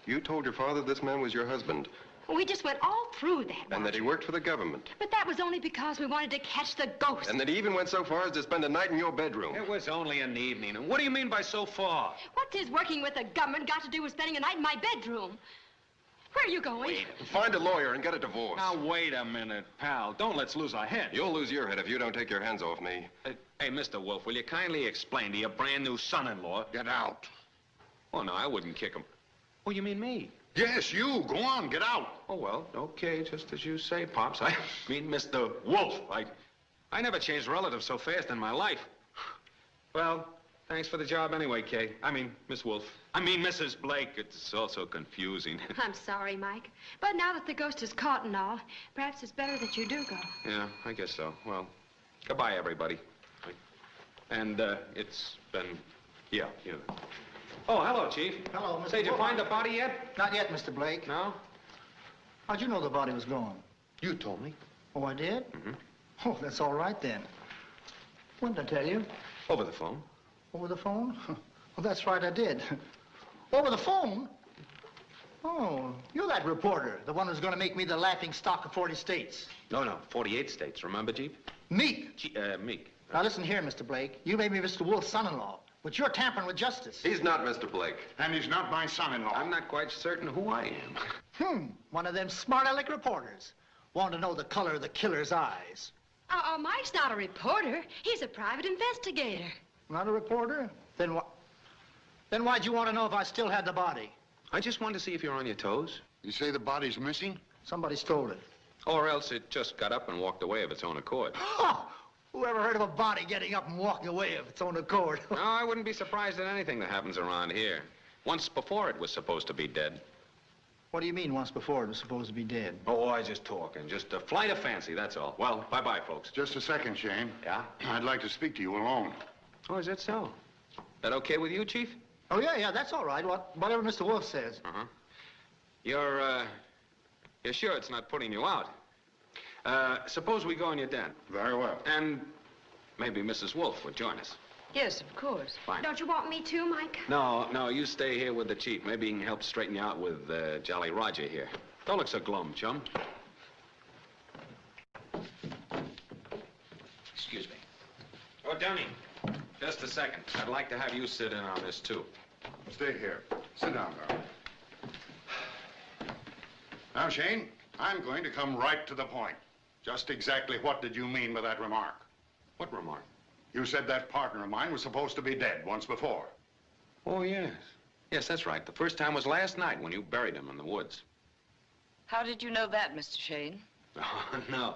You told your father this man was your husband. We just went all through that, And that he worked for the government. But that was only because we wanted to catch the ghost. And that he even went so far as to spend a night in your bedroom. It was only an evening. And what do you mean by so far? What's his working with the government got to do with spending a night in my bedroom? Where are you going? Find a lawyer and get a divorce. Now, wait a minute, pal. Don't let's lose our head. You'll lose your head if you don't take your hands off me. Hey, Mr. Wolf, will you kindly explain to your brand new son-in-law? Get out. Oh, no, I wouldn't kick him. Oh, you mean me? Yes, you. Go on, get out. Oh, well, okay, just as you say, Pops. I mean, Mr. Wolf. I never changed relatives so fast in my life. Well, thanks for the job anyway, Kay. I mean, Miss Wolf. I mean, Mrs. Blake. It's all so confusing. I'm sorry, Mike. But now that the ghost is caught and all, perhaps it's better that you do go. Yeah, I guess so. Well, goodbye, everybody. And, it's been... Yeah. Oh, hello, Chief. Hello, Mr. Say, did you Wolf. find the body yet? Not yet, Mr. Blake. No? How'd you know the body was gone? You told me. Oh, I did? Mm-hmm. Oh, that's all right then. When did I tell you? Over the phone. Over the phone? Well, that's right, I did. Over the phone? Oh, you're that reporter, the one who's going to make me the laughing stock of 40 states. No, 48 states. Remember, Chief? Meek. Meek. Now, listen here, Mr. Blake. You may be Mr. Wolf's son-in-law, but you're tampering with justice. He's not Mr. Blake. And he's not my son-in-law. I'm not quite certain who I am. One of them smart-aleck reporters. Want to know the color of the killer's eyes. Mike's not a reporter. He's a private investigator. Not a reporter? Then what? Then why'd you want to know if I still had the body? I just wanted to see if you're on your toes. You say the body's missing? Somebody stole it. Or else it just got up and walked away of its own accord. Oh, who ever heard of a body getting up and walking away of its own accord? No, I wouldn't be surprised at anything that happens around here. Once before it was supposed to be dead. What do you mean once before it was supposed to be dead? Oh, I just talking. Just a flight of fancy, that's all. Well, bye-bye, folks. Just a second, Shane. Yeah? I'd like to speak to you alone. Oh, is that so? That okay with you, Chief? Oh, yeah, that's all right. Whatever Mr. Wolf says. Uh-huh. You're sure it's not putting you out? Suppose we go on your den. Very well. And maybe Mrs. Wolf would join us. Yes, of course. Fine. Don't you want me to, Mike? No, you stay here with the Chief. Maybe he can help straighten you out with Jolly Roger here. Don't look so glum, chum. Excuse me. Oh, Downey, just a second. I'd like to have you sit in on this, too. Stay here. Sit down, darling. Now, Shane, I'm going to come right to the point. Just exactly what did you mean by that remark? What remark? You said that partner of mine was supposed to be dead once before. Oh, yes. Yes, that's right. The first time was last night when you buried him in the woods. How did you know that, Mr. Shane? Oh, no.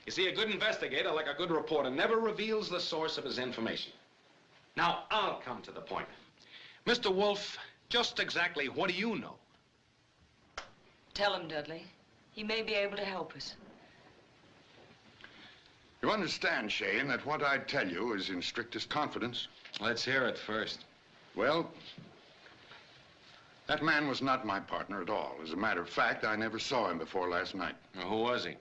You see, a good investigator, like a good reporter, never reveals the source of his information. Now, I'll come to the point. Mr. Wolf, just exactly what do you know? Tell him, Dudley. He may be able to help us. You understand, Shane, that what I tell you is in strictest confidence? Let's hear it first. Well, that man was not my partner at all. As a matter of fact, I never saw him before last night. Well, who was he?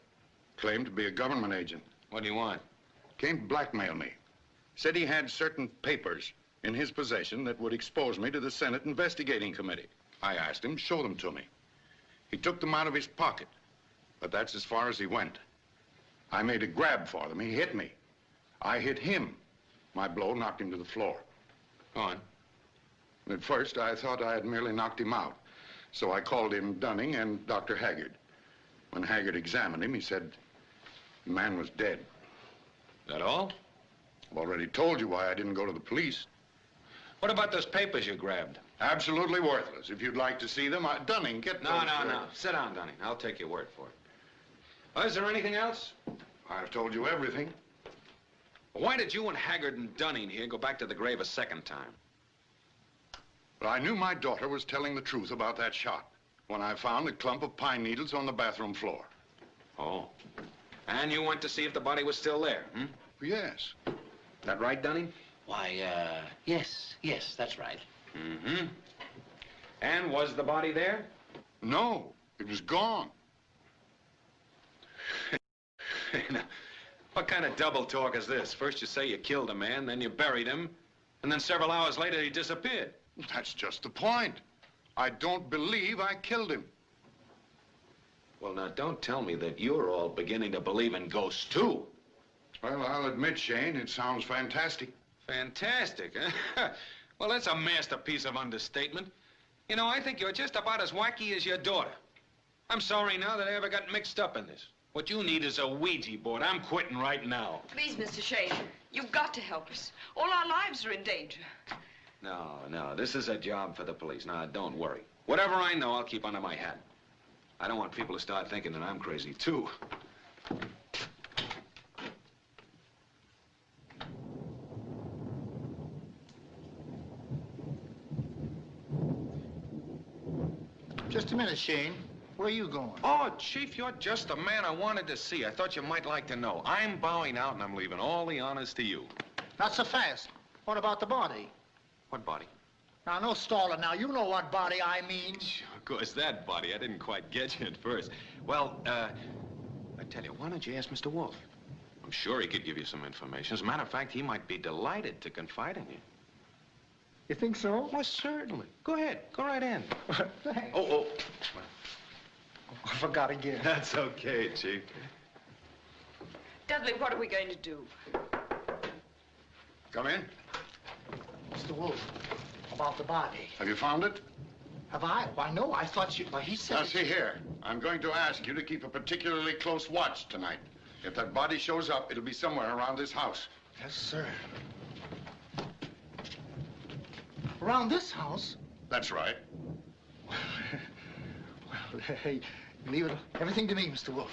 Claimed to be a government agent. What do you want? Came to blackmail me. Said he had certain papers in his possession that would expose me to the Senate Investigating Committee. I asked him, show them to me. He took them out of his pocket, but that's as far as he went. I made a grab for them. He hit me. I hit him. My blow knocked him to the floor. Go on. At first, I thought I had merely knocked him out. So I called in Dunning and Dr. Haggard. When Haggard examined him, he said the man was dead. That all? I've already told you why I didn't go to the police. What about those papers you grabbed? Absolutely worthless. If you'd like to see them, Dunning, get those. No. Sit down, Dunning. I'll take your word for it. Is there anything else? I've told you everything. Why did you and Haggard and Dunning here go back to the grave a second time? But I knew my daughter was telling the truth about that shot when I found a clump of pine needles on the bathroom floor. Oh. And you went to see if the body was still there, hmm? Yes. That right, Dunning? Why, yes, that's right. Mm-hmm. And was the body there? No, it was gone. Now, what kind of double talk is this? First you say you killed a man, then you buried him, and then several hours later he disappeared. That's just the point. I don't believe I killed him. Well, now, don't tell me that you're all beginning to believe in ghosts, too. Well, I'll admit, Shane, it sounds fantastic. Fantastic, huh? Well, that's a masterpiece of understatement. You know, I think you're just about as wacky as your daughter. I'm sorry now that I ever got mixed up in this. What you need is a Ouija board. I'm quitting right now. Please, Mr. Shane, you've got to help us. All our lives are in danger. No, this is a job for the police. Now, don't worry. Whatever I know, I'll keep under my hat. I don't want people to start thinking that I'm crazy, too. Just a minute, Shane. Where are you going? Oh, Chief, you're just the man I wanted to see. I thought you might like to know. I'm bowing out and I'm leaving all the honors to you. Not so fast. What about the body? What body? Now, no stalling now. You know what body I mean. Of course, that body. I didn't quite get you at first. Well, I tell you, why don't you ask Mr. Wolf? I'm sure he could give you some information. As a matter of fact, he might be delighted to confide in you. You think so? Well, certainly. Go ahead. Go right in. Thanks. Oh. I forgot again. That's okay, Chief. Dudley, what are we going to do? Come in. Mr. Wolf, about the body. Have you found it? Have I? Why, no, I thought you... Well, he said... Now, see here. I'm going to ask you to keep a particularly close watch tonight. If that body shows up, it'll be somewhere around this house. Yes, sir. Around this house? That's right. Well, hey, leave it everything to me, Mr. Wolf.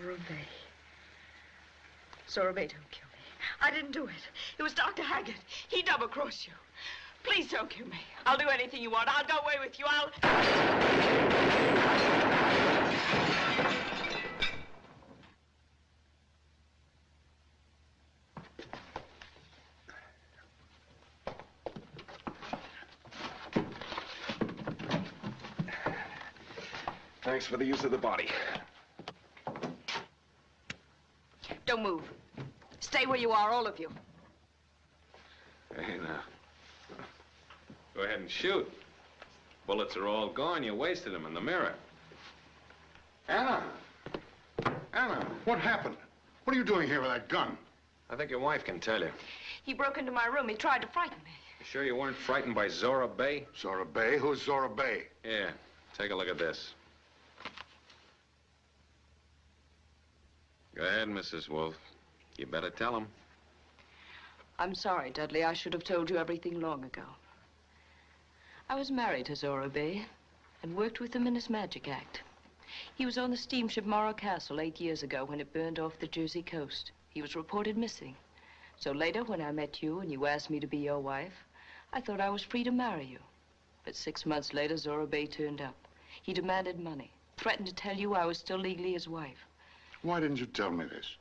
Zora Bay. Zora Bay, don't kill me. I didn't do it. It was Dr. Haggett. He double-crossed you. Please don't kill me. I'll do anything you want. I'll go away with you. Thanks for the use of the body. Don't move. Stay where you are, all of you. Hey, now. Go ahead and shoot. Bullets are all gone. You wasted them in the mirror. Anna! Anna, what happened? What are you doing here with that gun? I think your wife can tell you. He broke into my room. He tried to frighten me. You sure you weren't frightened by Zora Bay? Zora Bay? Who's Zora Bay? Yeah, take a look at this. Go ahead, Mrs. Wolf. You better tell him. I'm sorry, Dudley. I should have told you everything long ago. I was married to Zora Bay and worked with him in his magic act. He was on the steamship Morro Castle 8 years ago when it burned off the Jersey coast. He was reported missing. So later, when I met you and you asked me to be your wife, I thought I was free to marry you. But 6 months later, Zora Bay turned up. He demanded money, threatened to tell you I was still legally his wife. Why didn't you tell me this?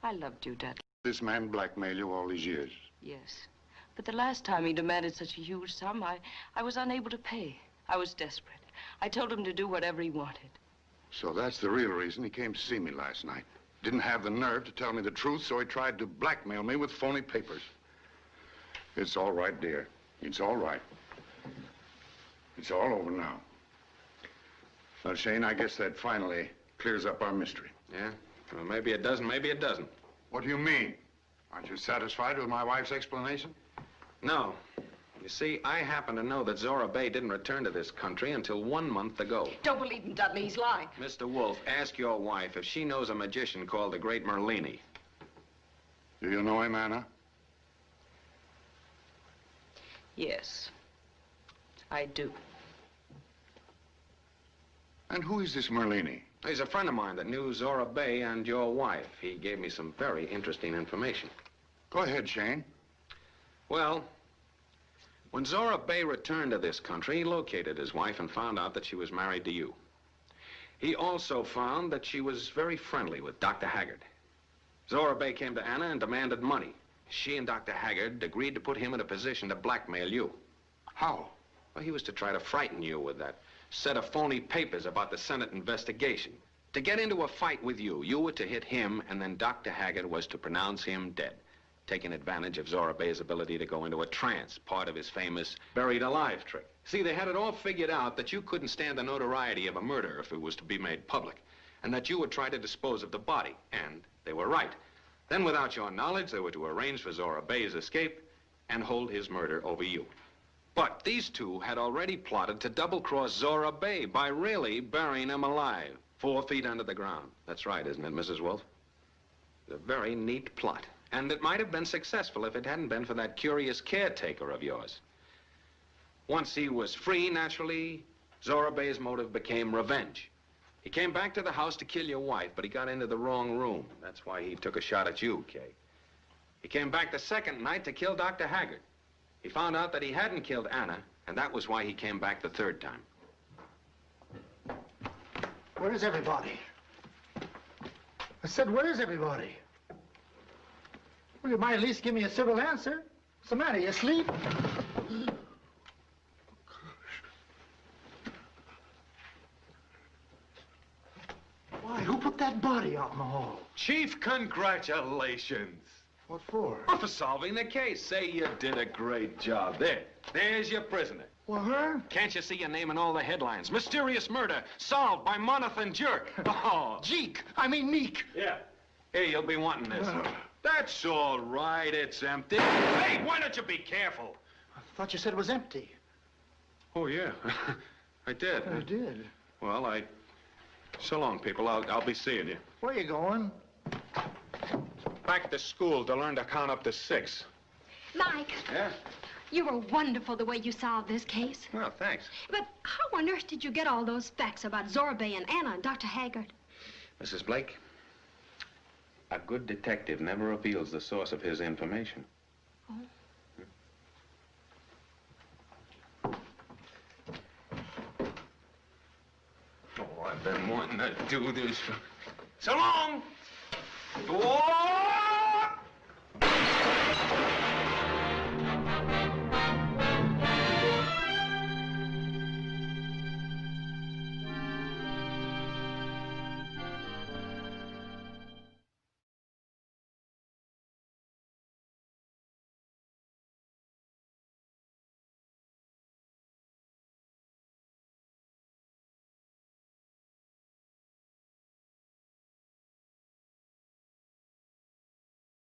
I loved you, Dudley. This man blackmailed you all these years. Yes. But the last time he demanded such a huge sum, I was unable to pay. I was desperate. I told him to do whatever he wanted. So that's the real reason he came to see me last night. Didn't have the nerve to tell me the truth, so he tried to blackmail me with phony papers. It's all right, dear. It's all right. It's all over now. Now, Shane, I guess that finally clears up our mystery. Yeah? Well, maybe it doesn't, maybe it doesn't. What do you mean? Aren't you satisfied with my wife's explanation? No. You see, I happen to know that Zora Bay didn't return to this country until 1 month ago. Don't believe him, Dudley. He's lying. Mr. Wolf, ask your wife if she knows a magician called the Great Merlini. Do you know him, Anna? Yes. I do. And who is this Merlini? He's a friend of mine that knew Zora Bay and your wife. He gave me some very interesting information. Go ahead, Shane. Well, when Zora Bay returned to this country, he located his wife and found out that she was married to you. He also found that she was very friendly with Dr. Haggard. Zora Bay came to Anna and demanded money. She and Dr. Haggard agreed to put him in a position to blackmail you. How? Well, he was to try to frighten you with that set of phony papers about the Senate investigation. To get into a fight with you, you were to hit him, and then Dr. Haggard was to pronounce him dead, taking advantage of Zora Bay's ability to go into a trance, part of his famous buried alive trick. See, they had it all figured out that you couldn't stand the notoriety of a murder if it was to be made public, and that you would try to dispose of the body, and they were right. Then, without your knowledge, they were to arrange for Zora Bay's escape and hold his murder over you. But these two had already plotted to double-cross Zora Bay by really burying him alive, 4 feet under the ground. That's right, isn't it, Mrs. Wolf? It's a very neat plot. And it might have been successful if it hadn't been for that curious caretaker of yours. Once he was free, naturally, Zora Bay's motive became revenge. He came back to the house to kill your wife, but he got into the wrong room. That's why he took a shot at you, Kay. He came back the second night to kill Dr. Haggard. He found out that he hadn't killed Anna, and that was why he came back the third time. Where is everybody? I said, where is everybody? Well, you might at least give me a civil answer. What's the matter? You asleep? Why, who put that body out in the hall? Chief, congratulations. What for? Oh, for solving the case. Say you did a great job. There's your prisoner. Well, her? Can't you see your name in all the headlines? Mysterious murder solved by Monathan Jerk. Oh. Jeek. I mean Meek. Yeah. Hey, you'll be wanting this. That's all right. It's empty. Hey, why don't you be careful? I thought you said it was empty. Oh, yeah. I did. I did. Well, So long, people. I'll be seeing you. Where you going? Back to school to learn to count up to 6. Mike. Yeah? You were wonderful the way you solved this case. Well, thanks. But how on earth did you get all those facts about Zora Bay and Anna and Dr. Haggard? Mrs. Blake, a good detective never reveals the source of his information. Oh. Oh, I've been wanting to do this. So long! Whoa!